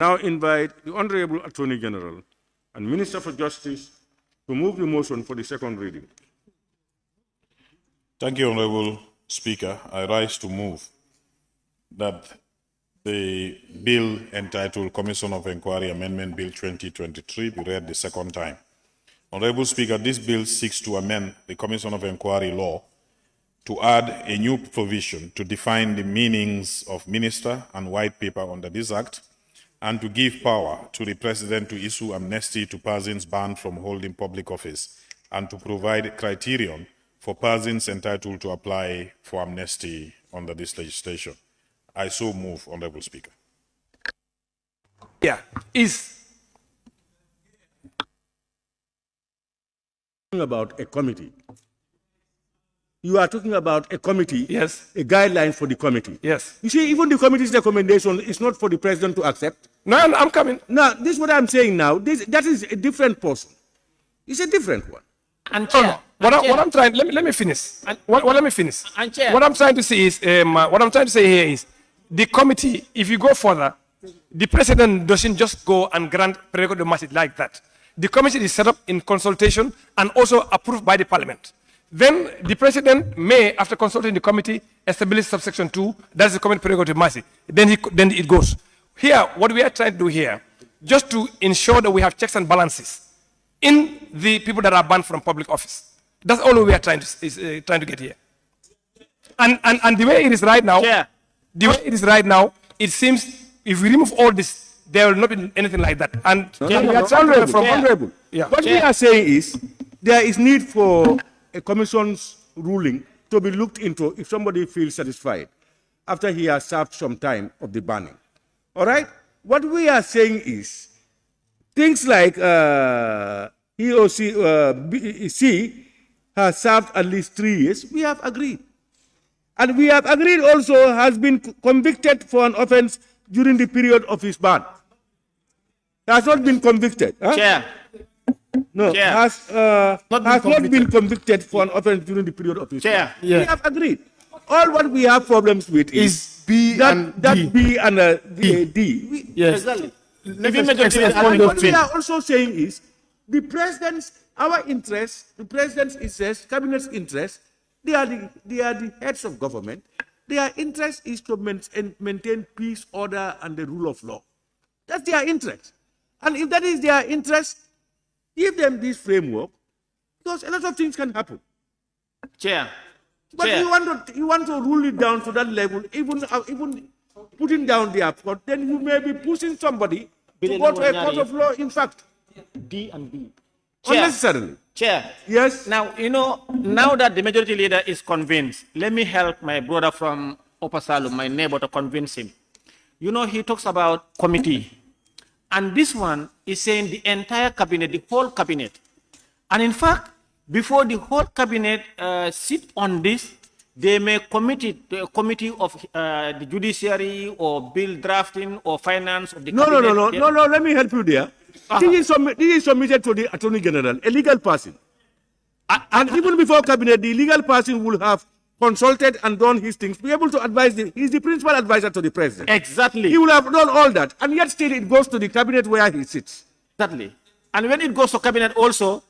Now invite the Honorable Attorney General and Minister for Justice to move the motion for the second reading. Thank you, Honorable Speaker. I rise to move that the bill entitled Commission of Inquiry Amendment Bill 2023 be read the second time. Honorable Speaker, this bill seeks to amend the Commission of Inquiry law to add a new provision to define the meanings of minister and white paper under this act, and to give power to the President to issue amnesty to persons banned from holding public office, and to provide criterion for persons entitled to apply for amnesty under this legislation. I so move, Honorable Speaker. Yeah, is About a committee. You are talking about a committee, yes, a guideline for the committee. yes. You see, even the committee's recommendation is not for the president to accept. No, I'm coming. Now, this is what I'm saying now. That is a different person. It's a different one. And Chair, What I'm trying, let me finish. Let me finish. And Chair. What I'm trying to say is, what I'm trying to say here is, the committee, if you go further, the president doesn't just go and grant prerogative message like that. The committee is set up in consultation and also approved by the parliament. Then the president may, after consulting the committee, establish subsection 2, that's the committee prerogative mercy. Then it goes. Here, what we are trying to do here, just to ensure that we have checks and balances in the people that are banned from public office. That's all we are trying to get here. And the way it is right now, Chair. the way it is right now, it seems if we remove all this, there will not be anything like that. And we are trying from Honorable. Yeah. What we are saying is there is need for a commission's ruling to be looked into if somebody feels satisfied after he has served some time of the banning. All right? What we are saying is things like he or she has served at least 3 years, we have agreed. And we have agreed also has been convicted for an offense during the period of his ban. He has not been convicted. Huh? Chair. No, Chair. has not been convicted for an offense during the period of his Chair. ban. We have agreed. All what we have problems with is B and D. B and D. Yes. Exactly. What we are also saying is the president's, our interest, the president's interest, cabinet's interest, they are the heads of government. Their interest is to maintain peace, order, and the rule of law. That's their interest. And if that is their interest, give them this framework, because a lot of things can happen. Chair. But Chair. you want to rule it down to that level, even putting down the court, then you may be pushing somebody to go to a court of law, in fact. D and B. Unnecessarily. Chair. Yes. Now, now that the majority leader is convinced, let me help my brother from Upper Salum, my neighbor, to convince him. He talks about committee. And this one is saying the entire cabinet, the whole cabinet. And in fact, before the whole cabinet sit on this, they may commit it to a committee of the judiciary or bill drafting or finance of the cabinet. No, let me help you there. This is submitted to the Attorney General, a legal person. And even before cabinet, the legal person will have consulted and done his things, be able to advise he's the principal advisor to the president. Exactly. He will have done all that, and yet still it goes to the cabinet where he sits. Exactly. And when it goes to cabinet also,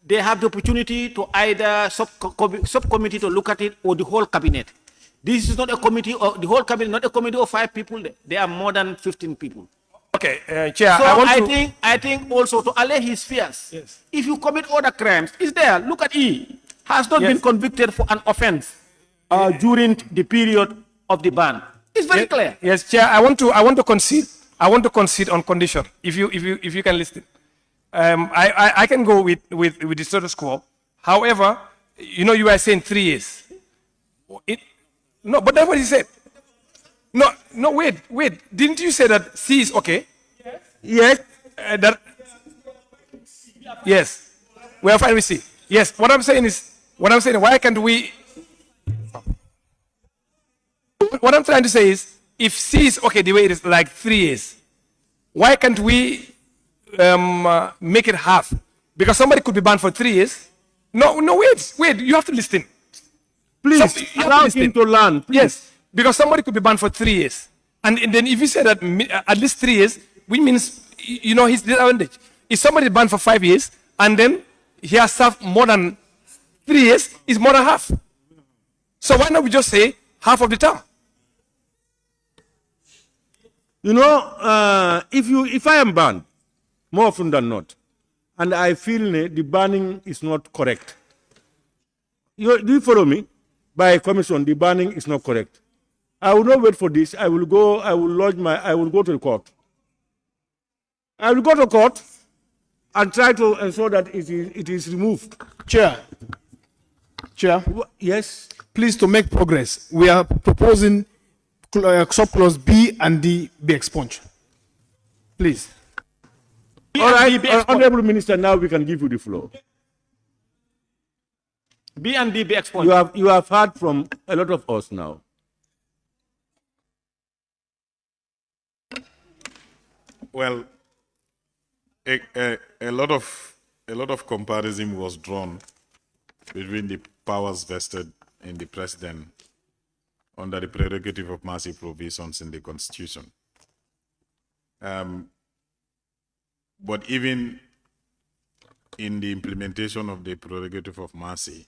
they have the opportunity to either subcommittee to look at it or the whole cabinet. This is not a committee, or the whole cabinet, not a committee of 5 people. There are more than 15 people. Okay, Chair. So I think also to allay his fears. Yes. If you commit other crimes, it's there. Look at E. Has not been convicted for an offense during the period of the ban. It's very clear. Yes, Chair. I want to concede. I want to concede on condition. If you can listen, I can go with the status quo. However, you were saying 3 years. No, but that's what he said. No, wait. Didn't you say that C is okay? Yes. Yes. We are fine with C. Yes. What I'm saying, why can't we? What I'm trying to say is, if C is okay the way it is, like 3 years, why can't we make it half? Because somebody could be banned for 3 years. No, wait. You have to listen. Please, allow him to learn. Yes, because somebody could be banned for 3 years. And then if you say that at least 3 years, which means, you know, his disadvantage. If somebody is banned for 5 years and then he has served more than 3 years, it's more than half. So why not we just say half of the term? You know, if I am banned, more often than not, and I feel the banning is not correct, do you follow me? By commission, the banning is not correct. I will not wait for this. I will go to the court. I will go to court and try to ensure that it is removed. Chair. Yes. Please, to make progress, we are proposing subclause B and D be expunged. Please. All right, Honorable Minister, now we can give you the floor. B and D be expunged. You have heard from a lot of us now. Well, a lot of comparison was drawn between the powers vested in the president under the prerogative of mercy provisions in the Constitution. But even in the implementation of the prerogative of mercy,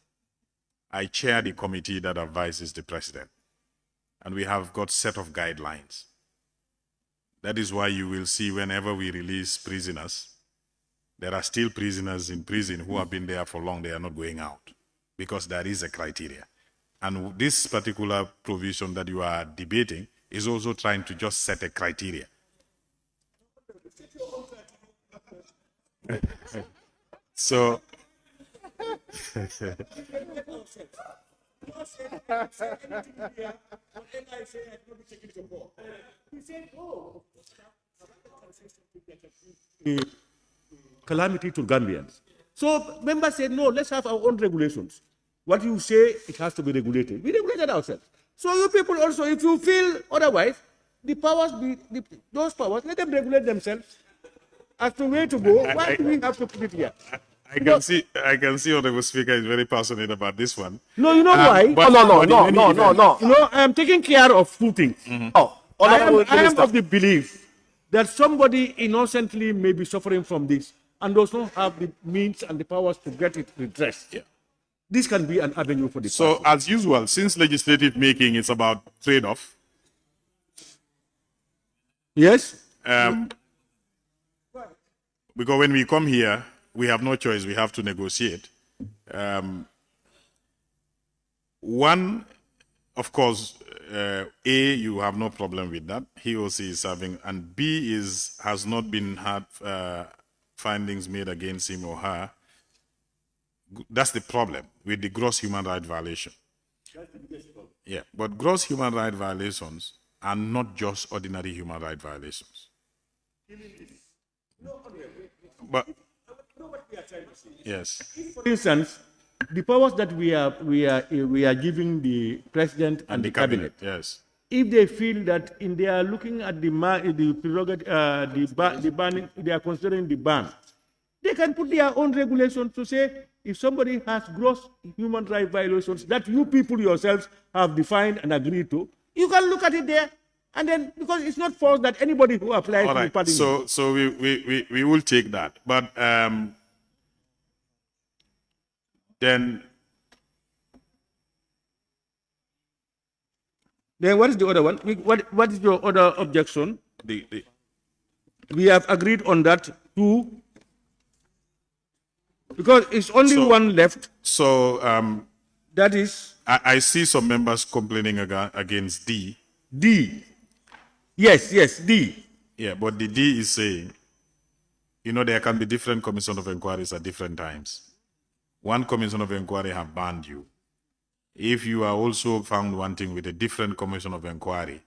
I chair the committee that advises the president, and we have got set of guidelines. That is why you will see whenever we release prisoners, there are still prisoners in prison who have been there for long, they are not going out, because there is a criteria. And this particular provision that you are debating is also trying to just set a criteria. So, calamity to Gambians. So members said, no, let's have our own regulations. What you say, it has to be regulated. We regulated ourselves. So you people also, if you feel otherwise, the powers, those powers, let them regulate themselves. As to where to go, why do we have to put it here? I can see Honorable Speaker is very passionate about this one. No, you know why? No. You know, I am taking care of two things. I am of the belief that somebody innocently may be suffering from this and does not have the means and the powers to get it redressed. Yeah. This can be an avenue for the So, person. as usual, since legislative making is about trade-off, Yes? because when we come here, we have no choice, we have to negotiate. One, of course, A, you have no problem with that. He or she is serving, and B has not been had findings made against him or her. That's the problem with the gross human right violation. Yeah, but gross human right violations are not just ordinary human right violations. But yes, For instance, the powers that we are giving the president and the cabinet, yes. if they feel that they are looking at the prerogative, the banning, they are considering the ban, they can put their own regulations to say if somebody has gross human rights violations that you people yourselves have defined and agreed to, you can look at it there. And then, because it's not forced that anybody who applies All to right. the party. So we will take that, but then what is the other one? What is your other objection? We have agreed on that too. Because it's only one left. So That is I see some members complaining against D. D. Yes, D. Yeah, but the D is saying, you know, there can be different commission of inquiries at different times. One commission of inquiry have banned you. If you are also found wanting with a different commission of inquiry,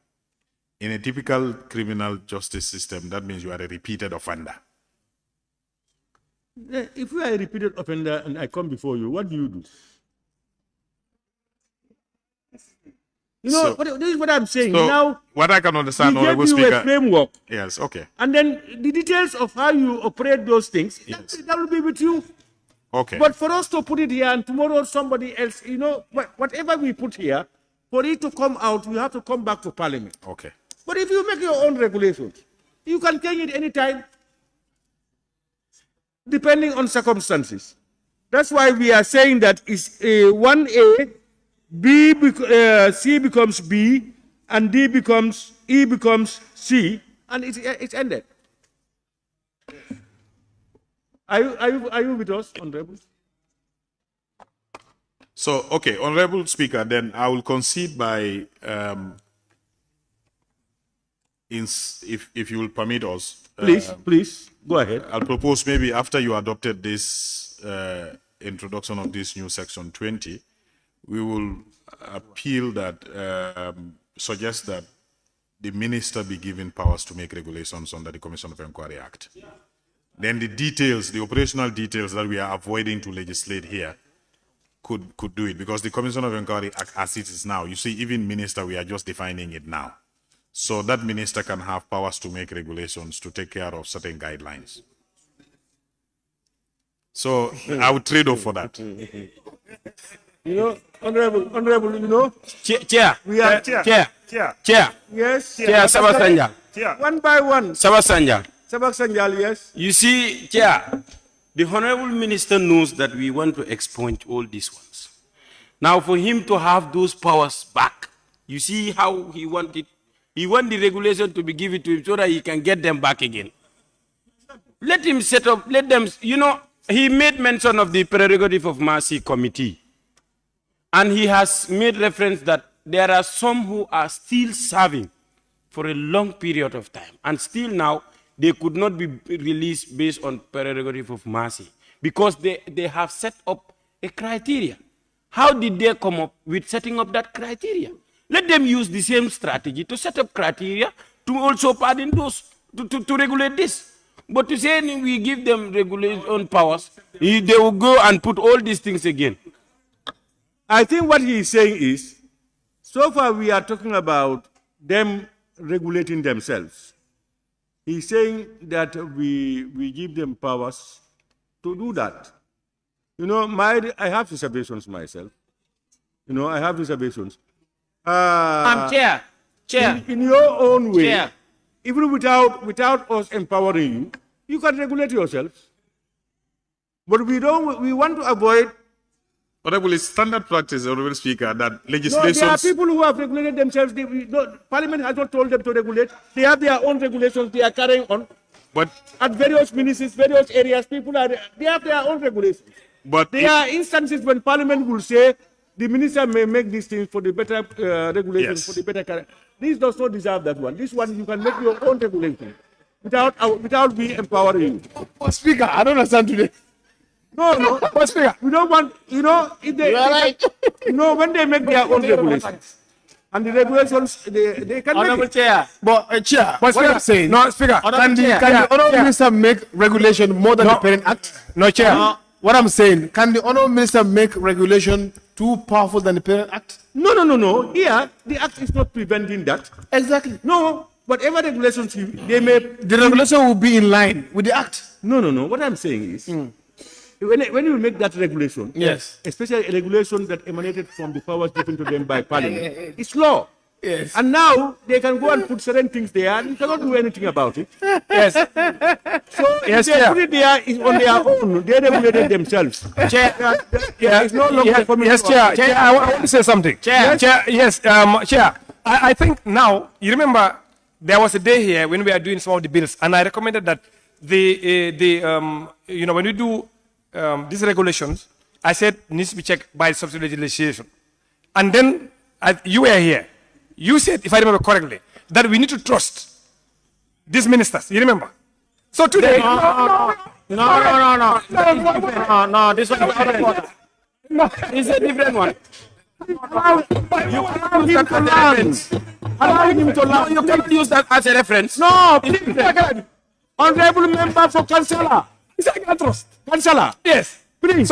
in a typical criminal justice system, that means you are a repeated offender. If you are a repeated offender and I come before you, what do you do? You know, this is what I'm saying. So Now, what I can understand, we gave Honorable you Speaker. a framework. Yes, okay. And then the details of how you operate those things, that will be with you. Okay. But for us to put it here and tomorrow somebody else, you know, whatever we put here, for it to come out, you have to come back to Parliament. Okay. But if you make your own regulations, You can change it anytime, depending on circumstances. That's why we are saying that it's 1A, C becomes B, and D becomes, E becomes C, and it's ended. Are you with us, Honorable? So, okay, Honorable Speaker, then I will concede by, if you will permit us. Please, go ahead. I'll propose maybe after you adopted this introduction of this new section 20, we will appeal that, suggest that the minister be given powers to make regulations under the Commission of Inquiry Act. Then the details, the operational details that we are avoiding to legislate here could do it, because the Commission of Inquiry Act as it is now, you see, even minister, we are just defining it now. So that minister can have powers to make regulations to take care of certain guidelines. So I would trade off for that. You know, Honorable, you know, Chair. we are Chair. yes, Chair, Sabasanja. one by one. Sabasanja. Sabak Sanjal, yes. You see, Chair, the Honorable Minister knows that we want to expunge all these ones. Now, for him to have those powers back, you see how he wanted. He wants the regulation to be given to him so that he can get them back again. Let him set up, let them, you know, he made mention of the prerogative of mercy committee. And he has made reference that there are some who are still serving for a long period of time. And still now, they could not be released based on prerogative of mercy because they have set up a criteria. How did they come up with setting up that criteria? Let them use the same strategy to set up criteria to also pardon those, to regulate this. But to say we give them regulation powers, they will go and put all these things again. I think what he is saying is, so far we are talking about them regulating themselves. He's saying that we give them powers to do that. You know, I have reservations myself. You know, I have reservations. Chair. In your own way, Chair. even without us empowering you, you can regulate yourself. But we want to avoid. Honorable, it's standard practice, Honorable Speaker, that No, legislation. there are people who have regulated themselves. Parliament has not told them to regulate. They have their own regulations. They are carrying on. But At various ministries, various areas, they have their own regulations. There are instances when Parliament will say the minister may make these things for the better regulation, Yes. for the better. This does not deserve that one. This one you can make your own regulation without we empowering you. Oh, Speaker, I don't understand today. No. Oh, Speaker. We don't want, if they, when they make their own regulations, and the regulations, they can Honorable make it. Chair. But Chair, what I'm saying, No, Speaker. can the Honorable Minister make regulation more than the Parent Act? No, Chair. What I'm saying, can the Honorable Minister make regulation too powerful than the Parent Act? No. Here, the act is not preventing that. Exactly. No, whatever regulations they may. The regulation will be in line with the Act. No. What I'm saying is, when you make that regulation, Yes. especially a regulation that emanated from the powers given to them by Parliament, it's law. Yes. And now they can go and put certain things there, and you cannot do anything about it. Yes. So Yes, if they Chair. put it there on their own, they regulated themselves. Chair. It's no longer for me. Yes, Chair. Chair, I want to say something. Chair. Yes, Chair. I think now, you remember, there was a day here when we are doing some of the bills, and I recommended that when we do these regulations, I said needs to be checked by subsidiary legislation. And then you were here. You said, if I remember correctly, that we need to trust these ministers. You remember? So today, No. This one is out of order. It's a different one. Allow him to laugh. You cannot use that as a reference. No, please. Honorable member for Councillor. is that not trust? Councillor. Yes. Please.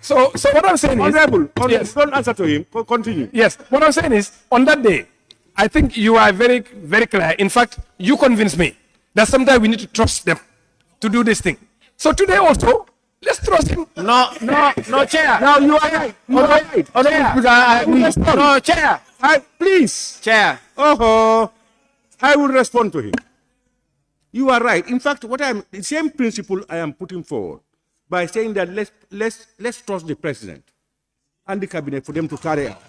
So what I'm saying is, Honorable, yes. don't answer to him. Continue. Yes. What I'm saying is, on that day, I think you are very, very clear. In fact, you convinced me that sometimes we need to trust them to do this thing. So today also, let's trust him. No, Chair. Now you are right. You are right. No, Chair. Please. Chair. I will respond to him. You are right. In fact, the same principle I am putting forward by saying that let's trust the president and the cabinet for them to carry out.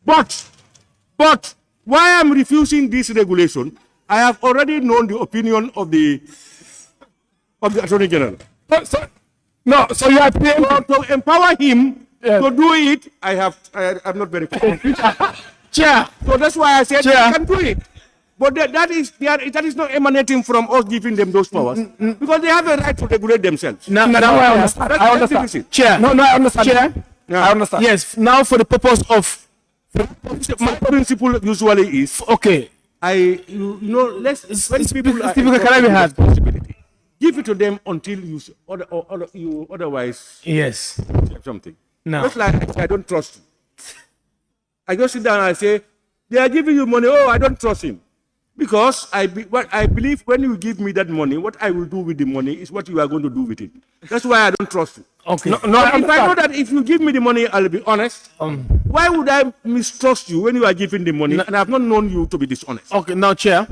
But why I'm refusing this regulation, I have already known the opinion of the Attorney General. So you are saying To empower him to do it, I'm not very confident. Chair. So that's why I said Chair. they can do it. But that is not emanating from us giving them those powers, because they have a right to regulate themselves. Now I understand. I understand. Chair. No, I understand. Chair. Yeah. I understand. Yes. Now for the purpose of My principle usually is, okay. when people are Speaker, can I be heard? responsibility, give it to them until you otherwise Yes. have something. No. Just like I say, I don't trust you. I just sit down and I say, they are giving you money. Oh, I don't trust him. Because I believe when you give me that money, what I will do with the money is what you are going to do with it. That's why I don't trust you. Okay. No, If I know that if you give me the money, I'll be honest. Why would I mistrust you when you are giving the money and I have not known you to be dishonest? Okay. Now, Chair.